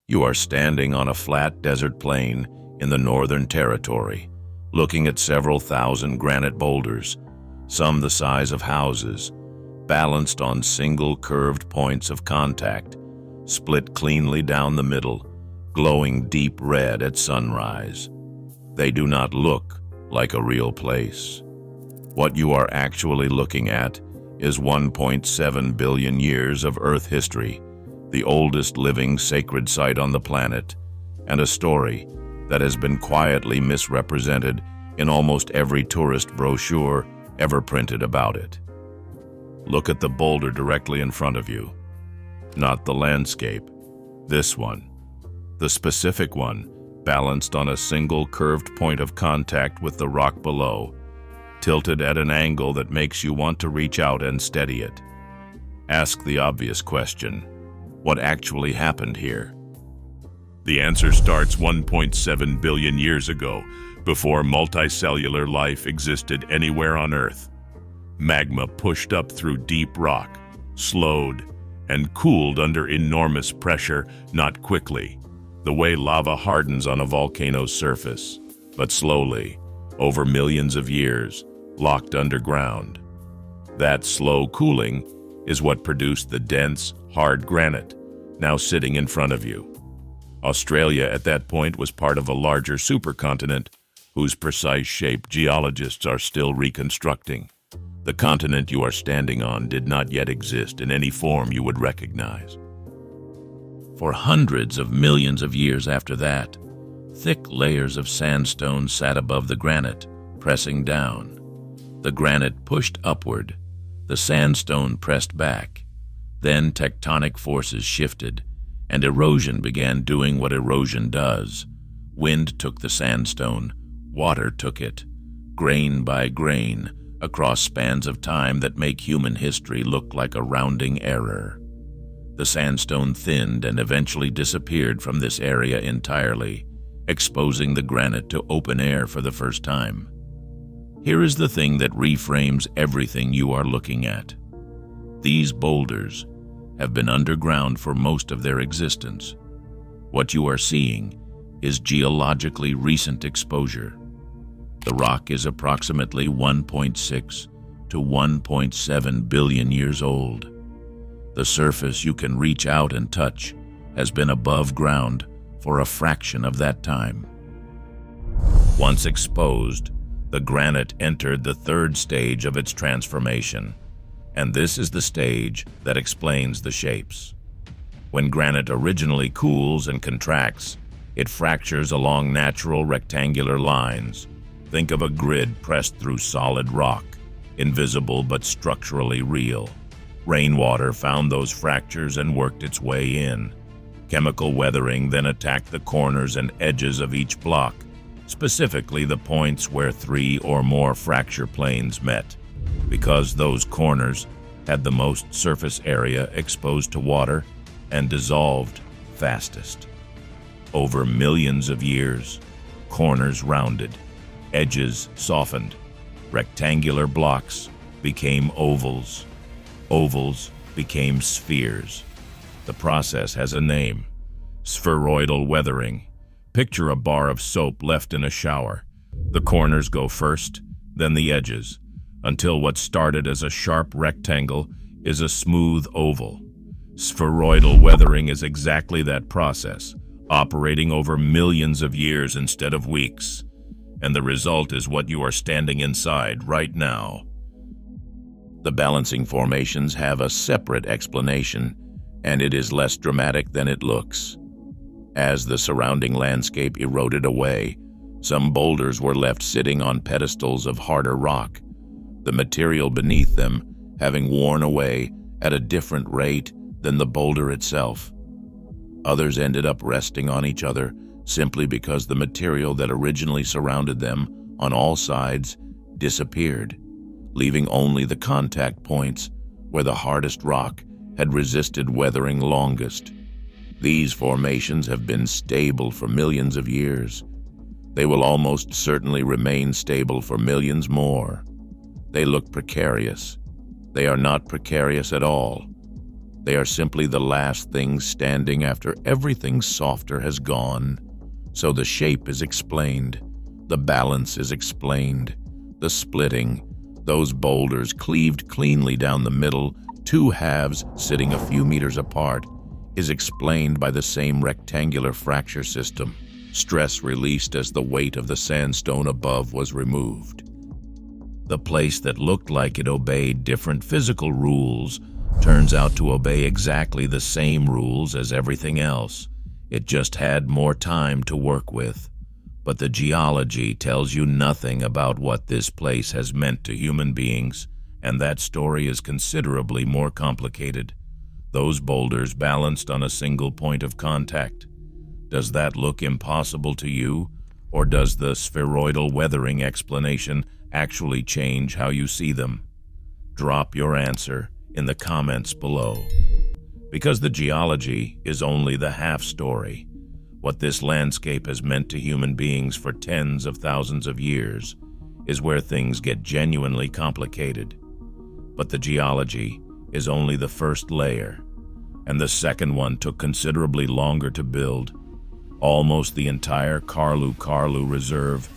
You are standing on a flat desert plain in the Northern Territory, looking at several thousand granite boulders, some the size of houses, balanced on single curved points of contact, split cleanly down the middle, glowing deep red at sunrise. They do not look like a real place. What you are actually looking at is 1.7 billion years of Earth history, the oldest living sacred site on the planet, and a story that has been quietly misrepresented in almost every tourist brochure ever printed about it. Look at the boulder directly in front of you. Not the landscape. This one. The specific one, balanced on a single curved point of contact with the rock below, tilted at an angle that makes you want to reach out and steady it. Ask the obvious question: what actually happened here? The answer starts 1.7 billion years ago, before multicellular life existed anywhere on Earth. Magma pushed up through deep rock, slowed, and cooled under enormous pressure, not quickly, the way lava hardens on a volcano's surface, but slowly, over millions of years, locked underground. That slow cooling is what produced the dense, hard granite now sitting in front of you. Australia at that point was part of a larger supercontinent whose precise shape geologists are still reconstructing. The continent you are standing on did not yet exist in any form you would recognize. For hundreds of millions of years after that, thick layers of sandstone sat above the granite, pressing down. The granite pushed upward, the sandstone pressed back. Then tectonic forces shifted, and erosion began doing what erosion does. Wind took the sandstone, water took it, grain by grain, across spans of time that make human history look like a rounding error. The sandstone thinned and eventually disappeared from this area entirely, exposing the granite to open air for the first time. Here is the thing that reframes everything you are looking at. These boulders have been underground for most of their existence. What you are seeing is geologically recent exposure. The rock is approximately 1.6 to 1.7 billion years old. The surface you can reach out and touch has been above ground for a fraction of that time. Once exposed, the granite entered the third stage of its transformation, and this is the stage that explains the shapes. When granite originally cools and contracts, it fractures along natural rectangular lines. Think of a grid pressed through solid rock, invisible but structurally real. Rainwater found those fractures and worked its way in. Chemical weathering then attacked the corners and edges of each block, specifically the points where 3 or more fracture planes met, because those corners had the most surface area exposed to water and dissolved fastest. Over millions of years, corners rounded, edges softened, rectangular blocks became ovals, ovals became spheres. The process has a name: spheroidal weathering. Picture a bar of soap left in a shower. The corners go first, then the edges, until what started as a sharp rectangle is a smooth oval. Spheroidal weathering is exactly that process, operating over millions of years instead of weeks. And the result is what you are standing inside right now. The balancing formations have a separate explanation, and it is less dramatic than it looks. As the surrounding landscape eroded away, some boulders were left sitting on pedestals of harder rock, the material beneath them having worn away at a different rate than the boulder itself. Others ended up resting on each other simply because the material that originally surrounded them on all sides disappeared, leaving only the contact points where the hardest rock had resisted weathering longest. These formations have been stable for millions of years. They will almost certainly remain stable for millions more. They look precarious. They are not precarious at all. They are simply the last things standing after everything softer has gone. So the shape is explained, the balance is explained, the splitting, those boulders cleaved cleanly down the middle, two halves sitting a few meters apart, is explained by the same rectangular fracture system. Stress released as the weight of the sandstone above was removed. The place that looked like it obeyed different physical rules turns out to obey exactly the same rules as everything else. It just had more time to work with. But the geology tells you nothing about what this place has meant to human beings, and that story is considerably more complicated. Those boulders balanced on a single point of contact. Does that look impossible to you, or does the spheroidal weathering explanation actually change how you see them? Drop your answer in the comments below. Because the geology is only the half story. What this landscape has meant to human beings for tens of thousands of years is where things get genuinely complicated. But the geology is only the first layer, and the second one took considerably longer to build. Almost the entire Karlu Karlu Reserve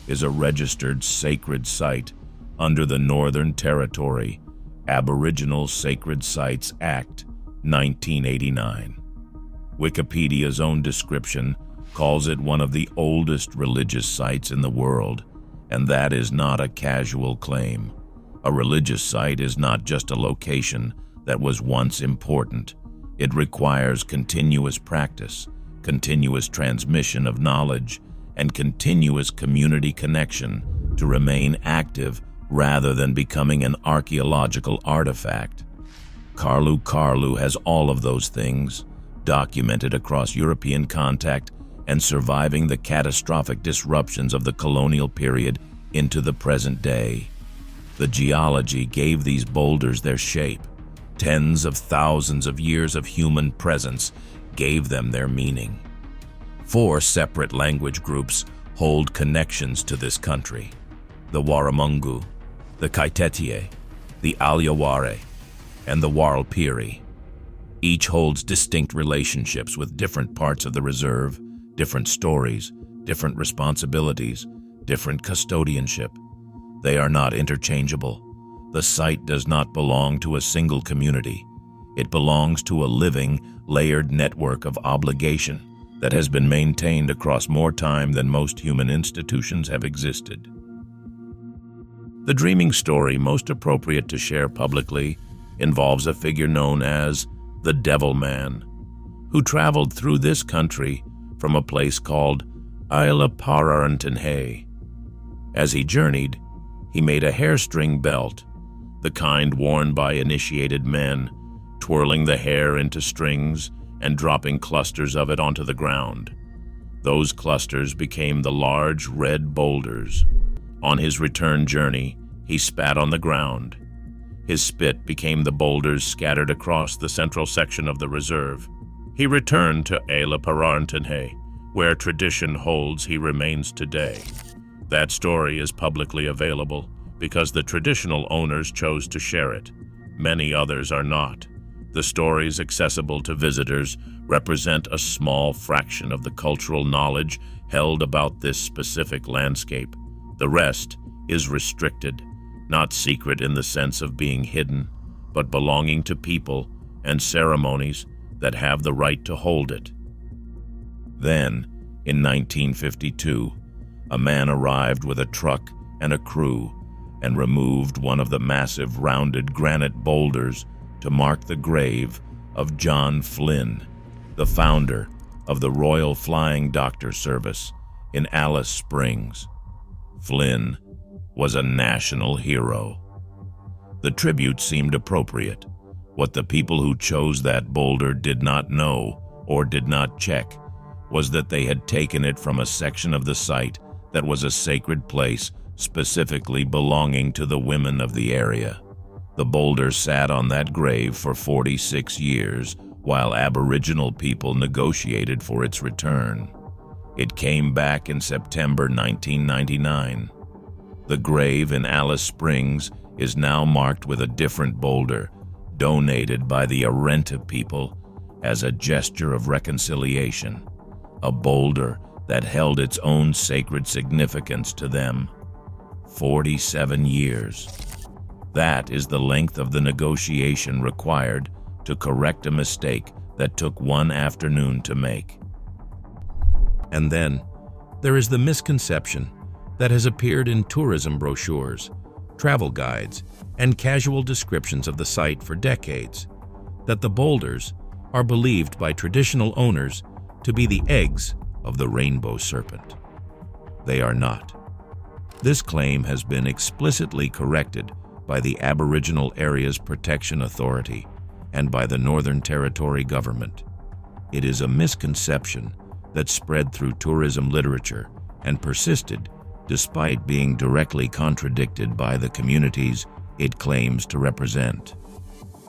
is a registered sacred site under the Northern Territory Aboriginal Sacred Sites Act 1989. Wikipedia's own description calls it one of the oldest religious sites in the world, and that is not a casual claim. A religious site is not just a location that was once important. It requires continuous practice, continuous transmission of knowledge, and continuous community connection to remain active rather than becoming an archaeological artifact. Karlu Karlu has all of those things, documented across European contact and surviving the catastrophic disruptions of the colonial period into the present day. The geology gave these boulders their shape. Tens of thousands of years of human presence gave them their meaning. 4 separate language groups hold connections to this country: the Waramungu, the Kaitetie, the Alyaware, and the Warlpiri. Each holds distinct relationships with different parts of the reserve, different stories, different responsibilities, different custodianship. They are not interchangeable. The site does not belong to a single community. It belongs to a living, layered network of obligation that has been maintained across more time than most human institutions have existed. The dreaming story most appropriate to share publicly involves a figure known as the Devil Man, who traveled through this country from a place called Isla Pararantenhe. As he journeyed, he made a hairstring belt, the kind worn by initiated men, twirling the hair into strings and dropping clusters of it onto the ground. Those clusters became the large red boulders. On his return journey, he spat on the ground. His spit became the boulders scattered across the central section of the reserve. He returned to Isla Pararantenhe, where tradition holds he remains today. That story is publicly available because the traditional owners chose to share it. Many others are not. The stories accessible to visitors represent a small fraction of the cultural knowledge held about this specific landscape. The rest is restricted, not secret in the sense of being hidden, but belonging to people and ceremonies that have the right to hold it. Then, in 1952, a man arrived with a truck and a crew and removed one of the massive rounded granite boulders to mark the grave of John Flynn, the founder of the Royal Flying Doctor Service in Alice Springs. Flynn was a national hero. The tribute seemed appropriate. What the people who chose that boulder did not know or did not check was that they had taken it from a section of the site that was a sacred place specifically belonging to the women of the area. The boulder sat on that grave for 46 years while Aboriginal people negotiated for its return. It came back in September 1999. The grave in Alice Springs is now marked with a different boulder, donated by the Arenta people as a gesture of reconciliation, a boulder that held its own sacred significance to them. 47 years. That is the length of the negotiation required to correct a mistake that took one afternoon to make. And then, there is the misconception that has appeared in tourism brochures, travel guides, and casual descriptions of the site for decades, that the boulders are believed by traditional owners to be the eggs of the rainbow serpent. They are not. This claim has been explicitly corrected by the Aboriginal Areas Protection Authority and by the Northern Territory government. It is a misconception that spread through tourism literature and persisted despite being directly contradicted by the communities it claims to represent.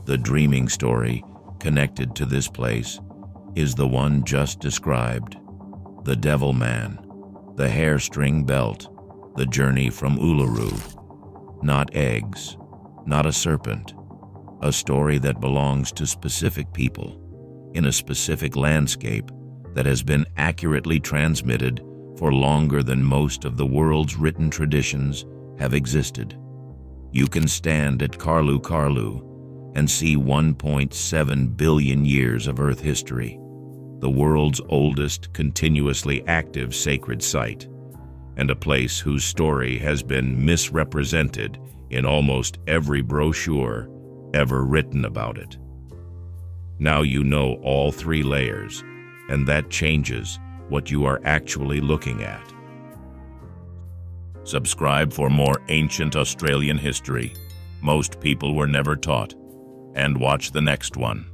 The dreaming story connected to this place is the one just described: the Devil Man, the hair-string belt, the journey from Uluru. Not eggs, not a serpent, a story that belongs to specific people in a specific landscape that has been accurately transmitted for longer than most of the world's written traditions have existed. You can stand at Karlu Karlu and see 1.7 billion years of Earth history, the world's oldest continuously active sacred site, and a place whose story has been misrepresented in almost every brochure ever written about it. Now you know all three layers, and that changes what you are actually looking at. Subscribe for more ancient Australian history most people were never taught, and watch the next one.